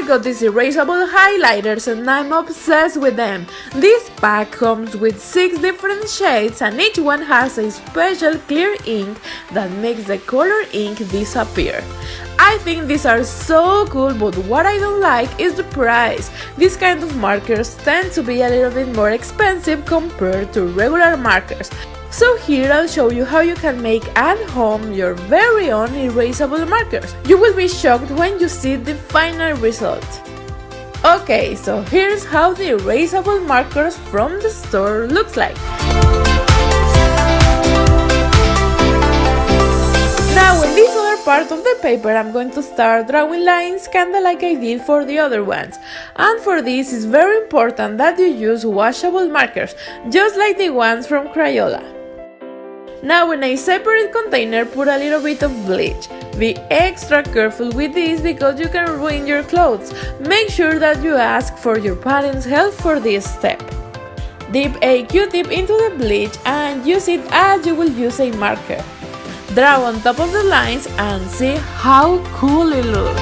got these erasable highlighters and I'm obsessed with them. This pack comes with 6 different shades and each one has a special clear ink that makes the color ink disappear. I think these are so cool, but what I don't like is the price. These kind of markers tend to be a little bit more expensive compared to regular markers. So here I'll show you how you can make at home your very own erasable markers. You will be shocked when you see the final result. Okay, so here's how the erasable markers from the store looks like. Now with this other part of the paper I'm going to start drawing lines kinda like I did for the other ones. And for this it's very important that you use washable markers, just like the ones from Crayola. Now in a separate container put a little bit of bleach. Be extra careful with this because you can ruin your clothes. Make sure that you ask for your parents' help for this step. Dip a Q-tip into the bleach and use it as you will use a marker. Draw on top of the lines and see how cool it looks.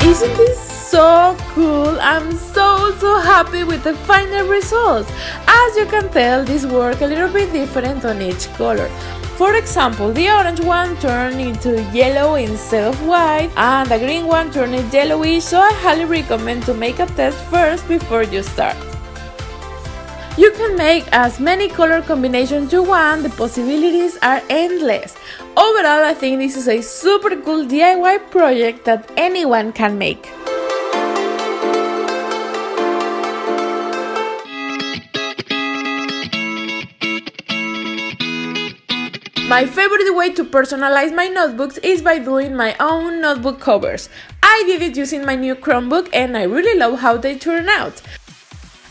Isn't this so cool? I'm so happy with the final result. As you can tell, these work a little bit different on each color. For example, the orange one turned into yellow instead of white and the green one turned yellowish, so I highly recommend to make a test first before you start. You can make as many color combinations you want, the possibilities are endless. Overall, I think this is a super cool DIY project that anyone can make. My favorite way to personalize my notebooks is by doing my own notebook covers. I did it using my new Chromebook and I really love how they turn out.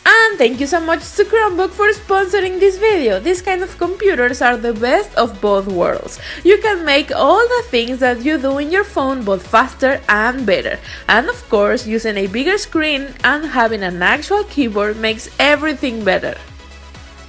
And thank you so much to Chromebook for sponsoring this video. These kind of computers are the best of both worlds. You can make all the things that you do in your phone but faster and better. And of course, using a bigger screen and having an actual keyboard makes everything better.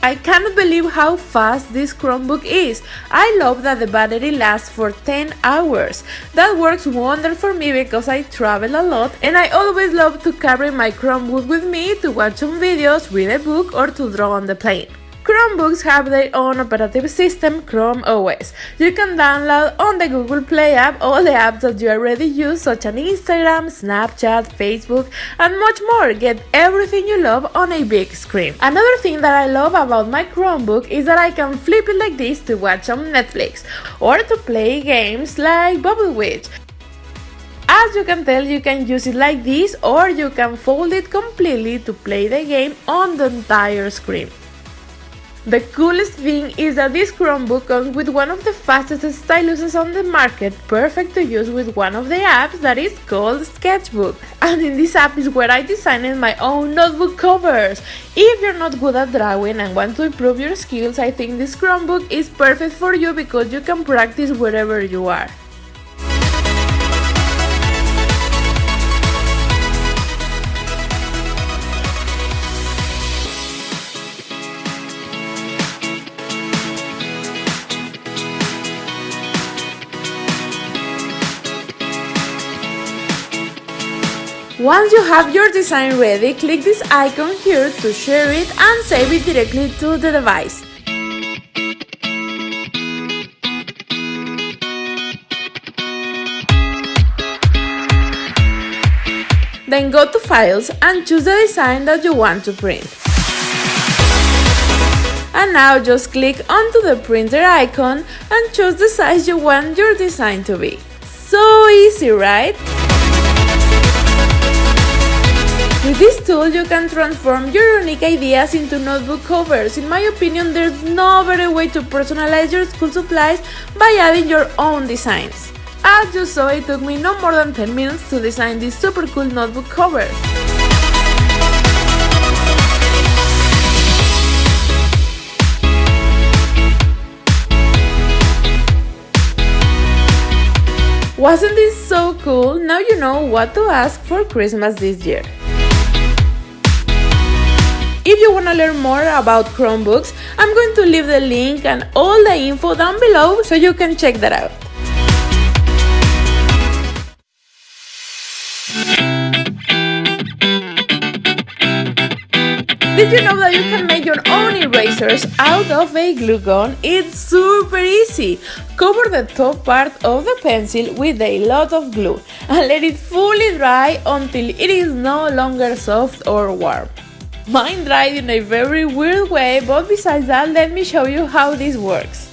I cannot believe how fast this Chromebook is. I love that the battery lasts for 10 hours. That works wonder for me because I travel a lot and I always love to carry my Chromebook with me to watch some videos, read a book or to draw on the plane. Chromebooks have their own operating system, Chrome OS. You can download on the Google Play app all the apps that you already use such as Instagram, Snapchat, Facebook and much more. Get everything you love on a big screen. Another thing that I love about my Chromebook is that I can flip it like this to watch on Netflix or to play games like Bubble Witch. As you can tell, you can use it like this or you can fold it completely to play the game on the entire screen. The coolest thing is that this Chromebook comes with one of the fastest styluses on the market, perfect to use with one of the apps that is called Sketchbook. And in this app is where I designed my own notebook covers. If you're not good at drawing and want to improve your skills, I think this Chromebook is perfect for you because you can practice wherever you are. Once you have your design ready, click this icon here to share it and save it directly to the device. Then go to Files and choose the design that you want to print. And now just click onto the printer icon and choose the size you want your design to be. So easy, right? With this tool, you can transform your unique ideas into notebook covers. In my opinion, there's no better way to personalize your school supplies by adding your own designs. As you saw, it took me no more than 10 minutes to design this super cool notebook cover. Wasn't this so cool? Now you know what to ask for Christmas this year. If you want to learn more about Chromebooks, I'm going to leave the link and all the info down below so you can check that out. Did you know that you can make your own erasers out of a glue gun? It's super easy. Cover the top part of the pencil with a lot of glue and let it fully dry until it is no longer soft or warm. Mine dried in a very weird way, but besides that, let me show you how this works.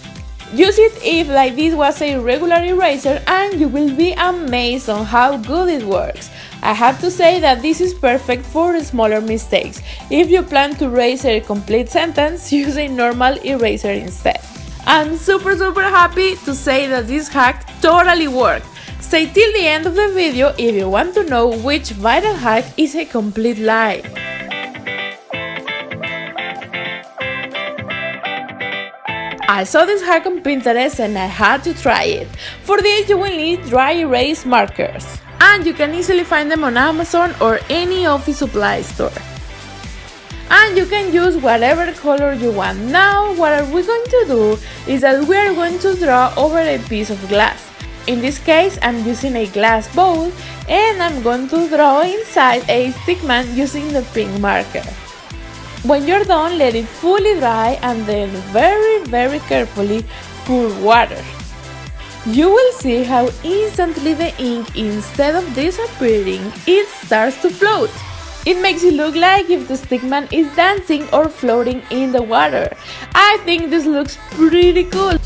Use it if like this was a regular eraser and you will be amazed on how good it works. I have to say that this is perfect for smaller mistakes. If you plan to erase a complete sentence, use a normal eraser instead. I'm super happy to say that this hack totally worked. Stay till the end of the video if you want to know which viral hack is a complete lie. I saw this hack on Pinterest and I had to try it. For this you will need dry erase markers, and you can easily find them on Amazon or any office supply store. And you can use whatever color you want. Now what are we going to do is that we are going to draw over a piece of glass. In this case I'm using a glass bowl and I'm going to draw inside a stickman using the pink marker. When you're done, let it fully dry and then very carefully pour water. You will see how instantly the ink, instead of disappearing, it starts to float. It makes it look like if the stickman is dancing or floating in the water. I think this looks pretty cool.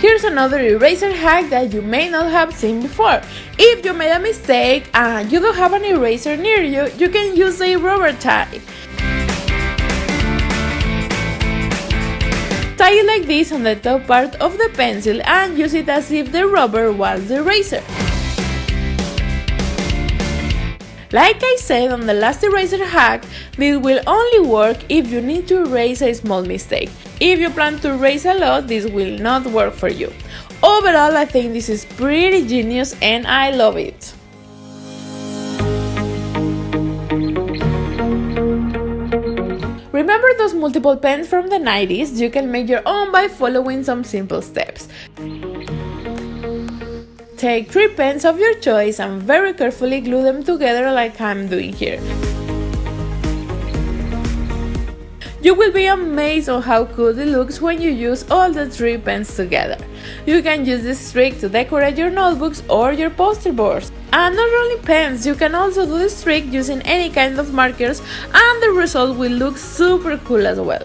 Here's another eraser hack that you may not have seen before. If you made a mistake and you don't have an eraser near you, you can use a rubber tie. Tie it like this on the top part of the pencil and use it as if the rubber was the eraser. Like I said on the last eraser hack, this will only work if you need to erase a small mistake. If you plan to erase a lot, this will not work for you. Overall, I think this is pretty genius and I love it. Remember those multiple pens from the 90s? You can make your own by following some simple steps. Take 3 pens of your choice and very carefully glue them together like I'm doing here. You will be amazed on how cool it looks when you use all the 3 pens together. You can use this trick to decorate your notebooks or your poster boards. And not only pens, you can also do this trick using any kind of markers and the result will look super cool as well.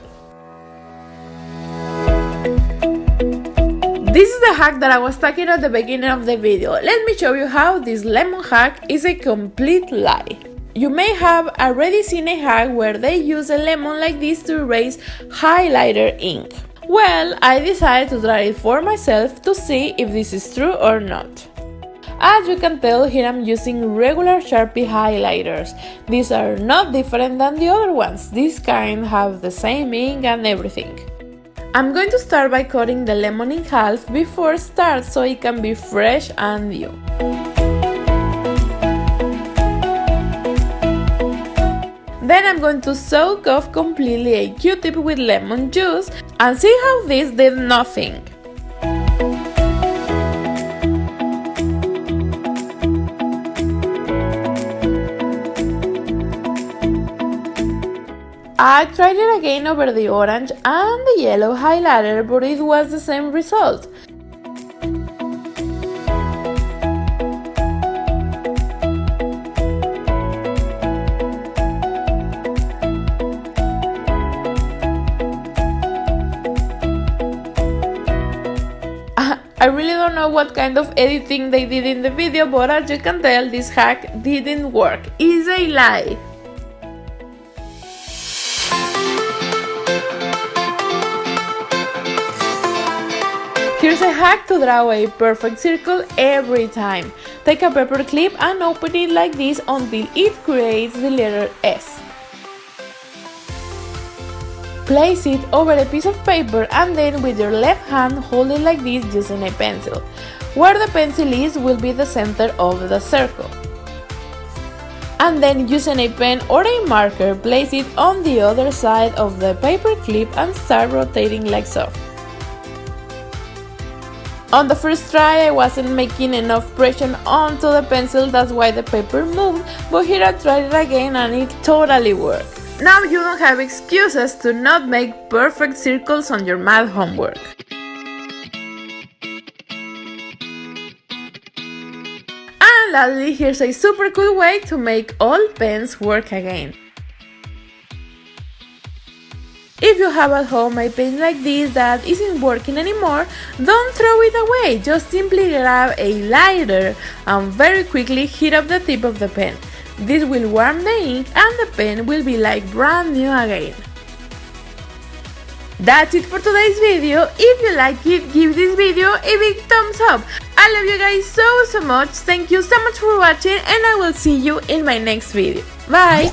This is the hack that I was talking at the beginning of the video. Let me show you how this lemon hack is a complete lie. You may have already seen a hack where they use a lemon like this to erase highlighter ink. Well, I decided to try it for myself to see if this is true or not. As you can tell, here I'm using regular Sharpie highlighters. These are not different than the other ones. These kind have the same ink and everything. I'm going to start by cutting the lemon in half before start so it can be fresh and new. Then I'm going to soak off completely a Q-tip with lemon juice and see how this did nothing. I tried it again over the orange and the yellow highlighter, but it was the same result. I really don't know what kind of editing they did in the video, but as you can tell, this hack didn't work. It's a lie. Here's a hack to draw a perfect circle every time. Take a paper clip and open it like this until it creates the letter S. Place it over a piece of paper and then with your left hand hold it like this using a pencil. Where the pencil is will be the center of the circle. And then using a pen or a marker, place it on the other side of the paper clip and start rotating like so. On the first try I wasn't making enough pressure onto the pencil, that's why the paper moved, but here I tried it again and it totally worked. Now you don't have excuses to not make perfect circles on your math homework. And lastly, here's a super cool way to make all pens work again. If you have at home a pen like this that isn't working anymore, don't throw it away, just simply grab a lighter and very quickly heat up the tip of the pen. This will warm the ink and the pen will be like brand new again. That's it for today's video. If you like it, give this video a big thumbs up. I love you guys so much. Thank you so much for watching and I will see you in my next video. Bye!